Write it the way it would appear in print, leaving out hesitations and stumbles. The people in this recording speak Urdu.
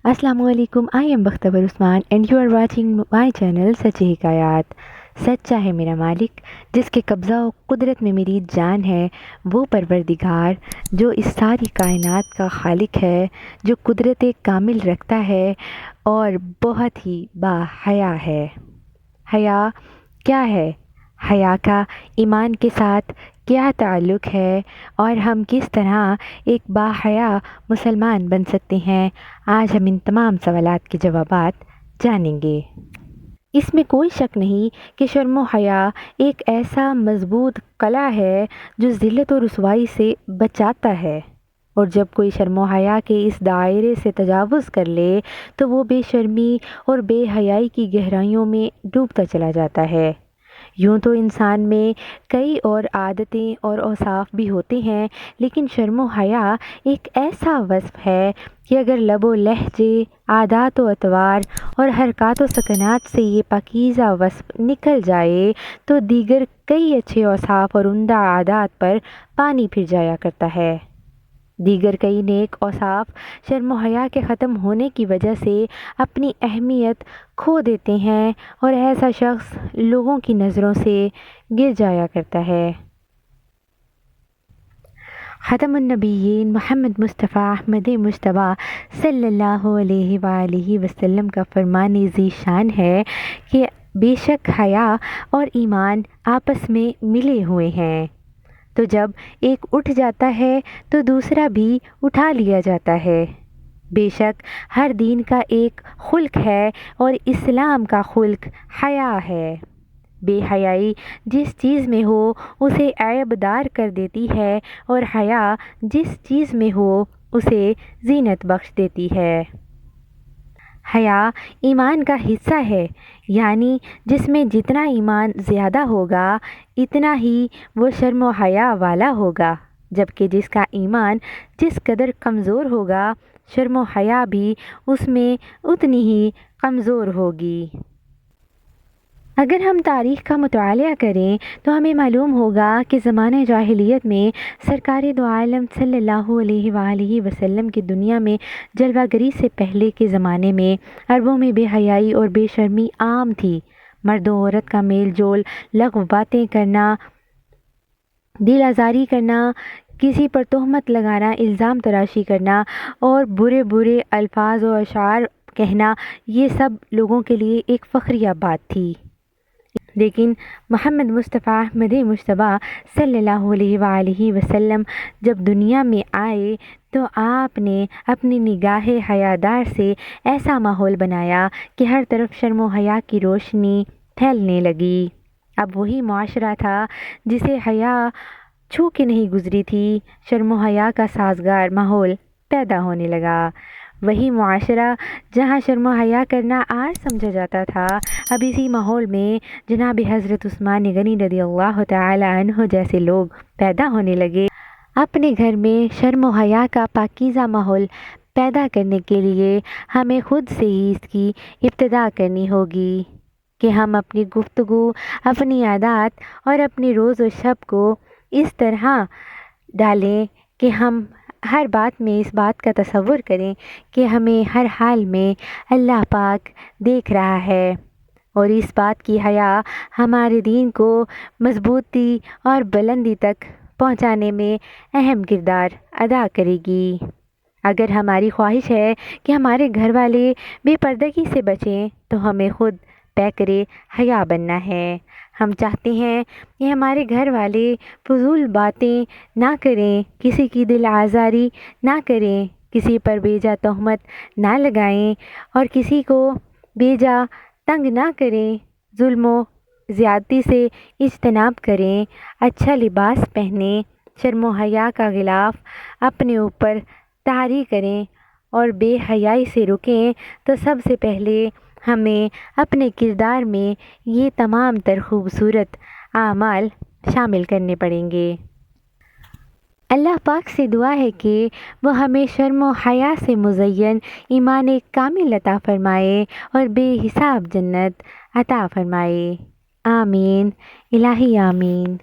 السلام علیکم. I am Bakhtawar Usman and you are watching my channel سچی حکایات. سچا ہے میرا مالک جس کے قبضہ و قدرت میں میری جان ہے، وہ پروردگار جو اس ساری کائنات کا خالق ہے، جو قدرت کامل رکھتا ہے اور بہت ہی با حیا ہے. حیا کیا ہے؟ حیا کا ایمان کے ساتھ کیا تعلق ہے اور ہم کس طرح ایک باحیا مسلمان بن سکتے ہیں، آج ہم ان تمام سوالات کے جوابات جانیں گے. اس میں کوئی شک نہیں کہ شرم و حیا ایک ایسا مضبوط قلعہ ہے جو ذلت و رسوائی سے بچاتا ہے، اور جب کوئی شرم و حیا کے اس دائرے سے تجاوز کر لے تو وہ بے شرمی اور بے حیائی کی گہرائیوں میں ڈوبتا چلا جاتا ہے. یوں تو انسان میں کئی اور عادتیں اور اوصاف بھی ہوتے ہیں، لیکن شرم و حیا ایک ایسا وصف ہے کہ اگر لب و لہجے، عادات و اطوار اور حرکات و سکنات سے یہ پاکیزہ وصف نکل جائے تو دیگر کئی اچھے اوصاف اور عمدہ عادات پر پانی پھر جایا کرتا ہے. دیگر کئی نیک اوصاف شرم و حیا کے ختم ہونے کی وجہ سے اپنی اہمیت کھو دیتے ہیں اور ایسا شخص لوگوں کی نظروں سے گر جایا کرتا ہے. ختم النبیین محمد مصطفیٰ احمد مجتبیٰ صلی اللہ علیہ وآلہ وسلم کا فرمان ذی شان ہے کہ بے شک حیا اور ایمان آپس میں ملے ہوئے ہیں، تو جب ایک اٹھ جاتا ہے تو دوسرا بھی اٹھا لیا جاتا ہے. بے شک ہر دین کا ایک خلق ہے اور اسلام کا خلق حیا ہے. بے حیائی جس چیز میں ہو اسے عیب دار کر دیتی ہے اور حیا جس چیز میں ہو اسے زینت بخش دیتی ہے. حیا ایمان کا حصہ ہے، یعنی جس میں جتنا ایمان زیادہ ہوگا اتنا ہی وہ شرم و حیا والا ہوگا، جبکہ جس کا ایمان جس قدر کمزور ہوگا شرم و حیا بھی اس میں اتنی ہی کمزور ہوگی. اگر ہم تاریخ کا مطالعہ کریں تو ہمیں معلوم ہوگا کہ زمانہ جاہلیت میں سرکار دو عالم صلی اللہ علیہ وآلہ وسلم کی دنیا میں جلوہ گری سے پہلے کے زمانے میں عربوں میں بے حیائی اور بے شرمی عام تھی. مرد و عورت کا میل جول، لغو باتیں کرنا، دل آزاری کرنا، کسی پر تہمت لگانا، الزام تراشی کرنا اور برے برے الفاظ و اشعار کہنا، یہ سب لوگوں کے لیے ایک فخریہ بات تھی. لیکن محمد مصطفیٰ احمد مجتبیٰ صلی اللہ علیہ وآلہ وسلم جب دنیا میں آئے تو آپ نے اپنی نگاہ حیادار سے ایسا ماحول بنایا کہ ہر طرف شرم و حیا کی روشنی پھیلنے لگی. اب وہی معاشرہ تھا جسے حیا چھو کے نہیں گزری تھی، شرم و حیا کا سازگار ماحول پیدا ہونے لگا. وہی معاشرہ جہاں شرم و حیا کرنا عار سمجھا جاتا تھا، اب اسی ماحول میں جناب حضرت عثمان غنی رضی اللہ تعالی عنہ جیسے لوگ پیدا ہونے لگے. اپنے گھر میں شرم و حیا کا پاکیزہ ماحول پیدا کرنے کے لیے ہمیں خود سے ہی اس کی ابتدا کرنی ہوگی کہ ہم اپنی گفتگو، اپنی عادات اور اپنی روز و شب کو اس طرح ڈالیں کہ ہم ہر بات میں اس بات کا تصور کریں کہ ہمیں ہر حال میں اللہ پاک دیکھ رہا ہے، اور اس بات کی حیا ہمارے دین کو مضبوطی اور بلندی تک پہنچانے میں اہم کردار ادا کرے گی. اگر ہماری خواہش ہے کہ ہمارے گھر والے بے پردگی سے بچیں تو ہمیں خود پیکر حیا بننا ہے. ہم چاہتے ہیں کہ ہمارے گھر والے فضول باتیں نہ کریں، کسی کی دل آزاری نہ کریں، کسی پر بیجا تہمت نہ لگائیں اور کسی کو بیجا تنگ نہ کریں، ظلم و زیادتی سے اجتناب کریں، اچھا لباس پہنیں، شرم و حیا کا غلاف اپنے اوپر طاری کریں اور بے حیائی سے رکیں. تو سب سے پہلے ہمیں اپنے کردار میں یہ تمام تر خوبصورت اعمال شامل کرنے پڑیں گے. اللہ پاک سے دعا ہے کہ وہ ہمیں شرم و حیا سے مزین ایمان کامل عطا فرمائے اور بے حساب جنت عطا فرمائے. آمین الہی آمین.